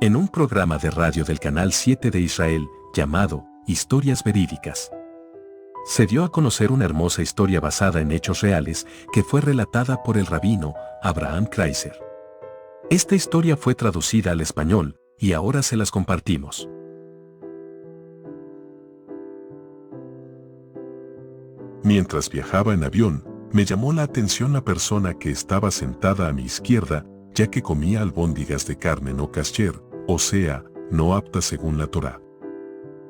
en un programa de radio del Canal 7 de Israel, llamado Historias Verídicas. Se dio a conocer una hermosa historia basada en hechos reales que fue relatada por el rabino Abraham Kreiser. Esta historia fue traducida al español y ahora se las compartimos. Mientras viajaba en avión, me llamó la atención la persona que estaba sentada a mi izquierda, ya que comía albóndigas de carne no kasher, o sea, no apta según la Torá.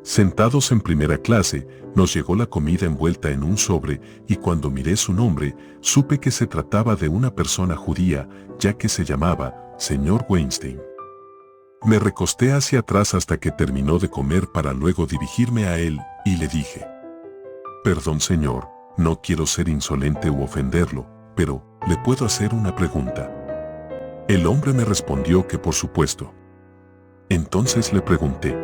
Sentados en primera clase, nos llegó la comida envuelta en un sobre y cuando miré su nombre, supe que se trataba de una persona judía, ya que se llamaba Señor Weinstein. Me recosté hacia atrás hasta que terminó de comer para luego dirigirme a él y le dije: «Perdón, señor, no quiero ser insolente u ofenderlo, pero ¿le puedo hacer una pregunta?». El hombre me respondió que por supuesto. Entonces le pregunté: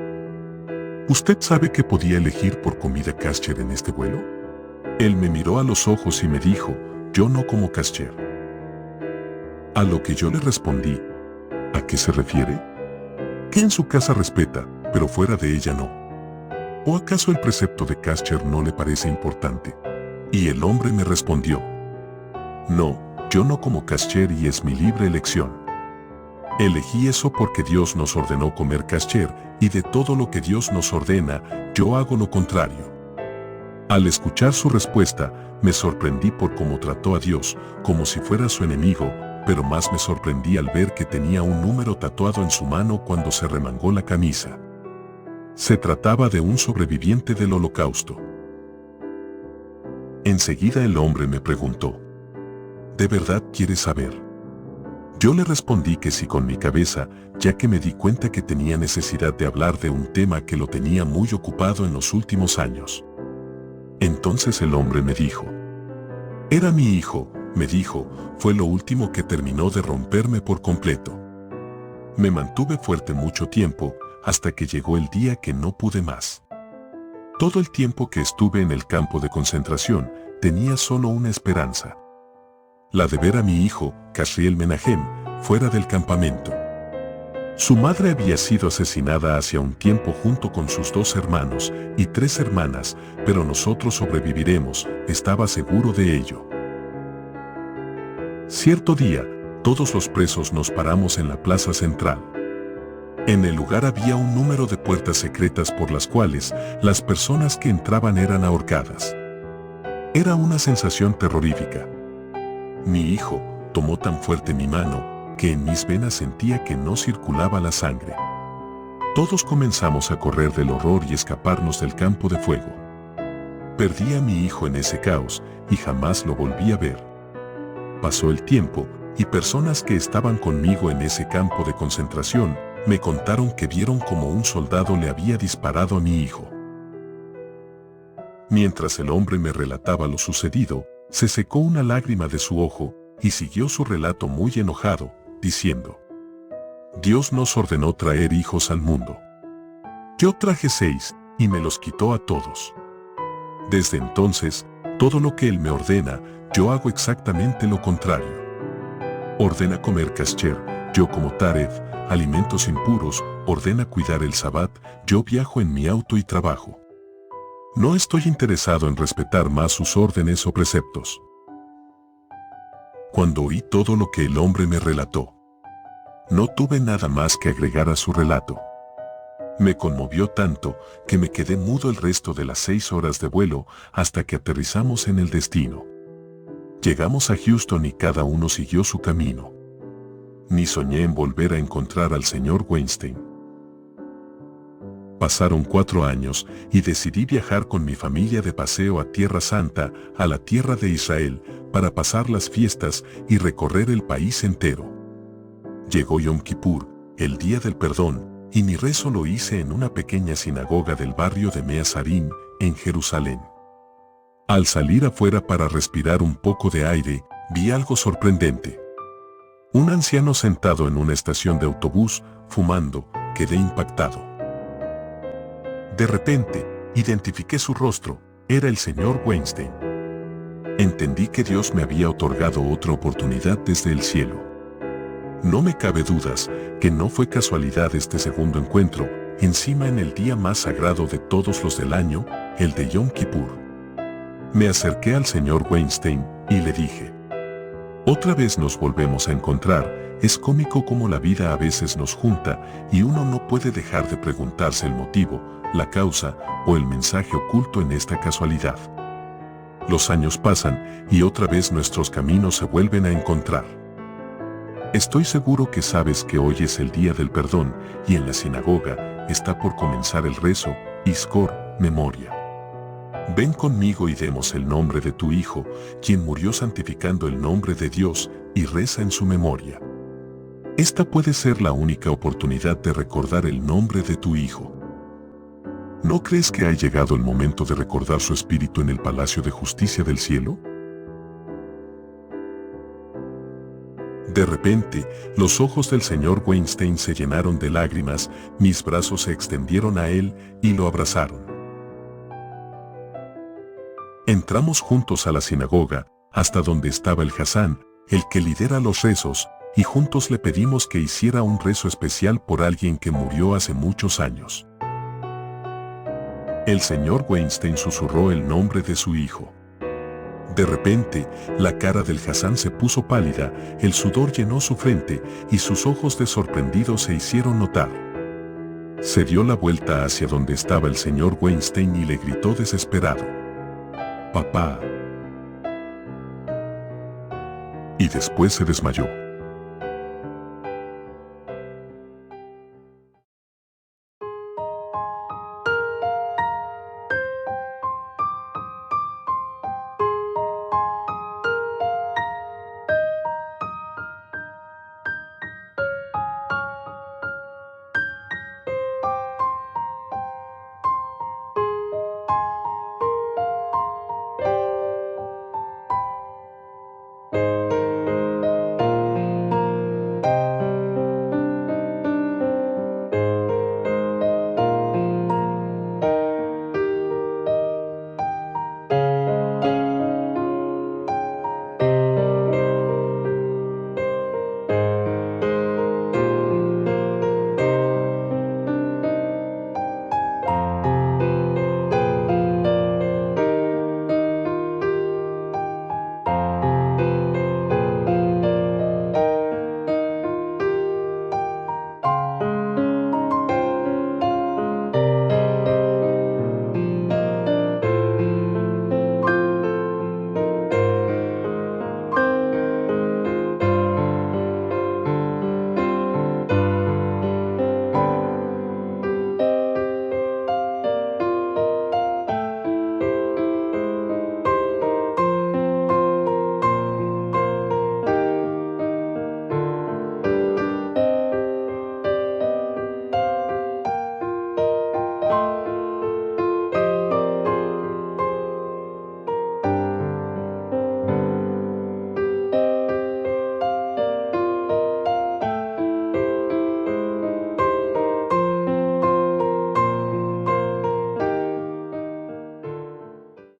¿usted sabe que podía elegir por comida kasher en este vuelo? Él me miró a los ojos y me dijo: yo no como kasher. A lo que yo le respondí: ¿a qué se refiere? ¿Que en su casa respeta, pero fuera de ella no? ¿O acaso el precepto de kasher no le parece importante? Y el hombre me respondió: no, yo no como kasher y es mi libre elección. Elegí eso porque Dios nos ordenó comer kasher y de todo lo que Dios nos ordena, yo hago lo contrario. Al escuchar su respuesta, me sorprendí por cómo trató a Dios, como si fuera su enemigo, pero más me sorprendí al ver que tenía un número tatuado en su mano cuando se remangó la camisa. Se trataba de un sobreviviente del Holocausto. Enseguida el hombre me preguntó: ¿de verdad quieres saber? Yo le respondí que sí con mi cabeza, ya que me di cuenta que tenía necesidad de hablar de un tema que lo tenía muy ocupado en los últimos años. Entonces el hombre me dijo: era mi hijo, me dijo, fue lo último que terminó de romperme por completo. Me mantuve fuerte mucho tiempo, hasta que llegó el día que no pude más. Todo el tiempo que estuve en el campo de concentración, tenía solo una esperanza: la de ver a mi hijo, Kasriel Menahem, fuera del campamento. Su madre había sido asesinada hace un tiempo junto con sus 2 hermanos y 3 hermanas, pero nosotros sobreviviremos, estaba seguro de ello. Cierto día, todos los presos nos paramos en la plaza central. En el lugar había un número de puertas secretas por las cuales las personas que entraban eran ahorcadas. Era una sensación terrorífica. Mi hijo tomó tan fuerte mi mano que en mis venas sentía que no circulaba la sangre. Todos comenzamos a correr del horror y escaparnos del campo de fuego. Perdí a mi hijo en ese caos y jamás lo volví a ver. Pasó el tiempo y personas que estaban conmigo en ese campo de concentración me contaron que vieron como un soldado le había disparado a mi hijo. Mientras el hombre me relataba lo sucedido, se secó una lágrima de su ojo y siguió su relato muy enojado, diciendo: Dios nos ordenó traer hijos al mundo. Yo traje 6 y me los quitó a todos. Desde entonces, todo lo que Él me ordena, yo hago exactamente lo contrario. Ordena comer kasher, yo como taref, alimentos impuros, ordena cuidar el sabbat, yo viajo en mi auto y trabajo. No estoy interesado en respetar más sus órdenes o preceptos. Cuando oí todo lo que el hombre me relató, no tuve nada más que agregar a su relato. Me conmovió tanto que me quedé mudo el resto de las 6 horas de vuelo hasta que aterrizamos en el destino. Llegamos a Houston y cada uno siguió su camino. Ni soñé en volver a encontrar al señor Weinstein. Pasaron 4 años y decidí viajar con mi familia de paseo a Tierra Santa, a la tierra de Israel, para pasar las fiestas y recorrer el país entero. Llegó Yom Kippur, el día del perdón, y mi rezo lo hice en una pequeña sinagoga del barrio de Mea Sarim, en Jerusalén. Al salir afuera para respirar un poco de aire, vi algo sorprendente. Un anciano sentado en una estación de autobús, fumando, quedé impactado. De repente, identifiqué su rostro, era el señor Weinstein. Entendí que Dios me había otorgado otra oportunidad desde el cielo. No me cabe dudas que no fue casualidad este segundo encuentro, encima en el día más sagrado de todos los del año, el de Yom Kippur. Me acerqué al señor Weinstein y le dije: otra vez nos volvemos a encontrar. Es cómico cómo la vida a veces nos junta y uno no puede dejar de preguntarse el motivo, la causa o el mensaje oculto en esta casualidad. Los años pasan y otra vez nuestros caminos se vuelven a encontrar. Estoy seguro que sabes que hoy es el día del perdón y en la sinagoga está por comenzar el rezo, Iskor, memoria. Ven conmigo y demos el nombre de tu Hijo, quien murió santificando el nombre de Dios, y reza en su memoria. Esta puede ser la única oportunidad de recordar el nombre de tu Hijo. ¿No crees que ha llegado el momento de recordar su espíritu en el Palacio de Justicia del Cielo? De repente, los ojos del señor Weinstein se llenaron de lágrimas, mis brazos se extendieron a él y lo abrazaron. Entramos juntos a la sinagoga, hasta donde estaba el Hazzán, el que lidera los rezos, y juntos le pedimos que hiciera un rezo especial por alguien que murió hace muchos años. El señor Weinstein susurró el nombre de su hijo. De repente, la cara del Hazzán se puso pálida, el sudor llenó su frente y sus ojos de sorprendido se hicieron notar. Se dio la vuelta hacia donde estaba el señor Weinstein y le gritó desesperado: «Papá». Y después se desmayó.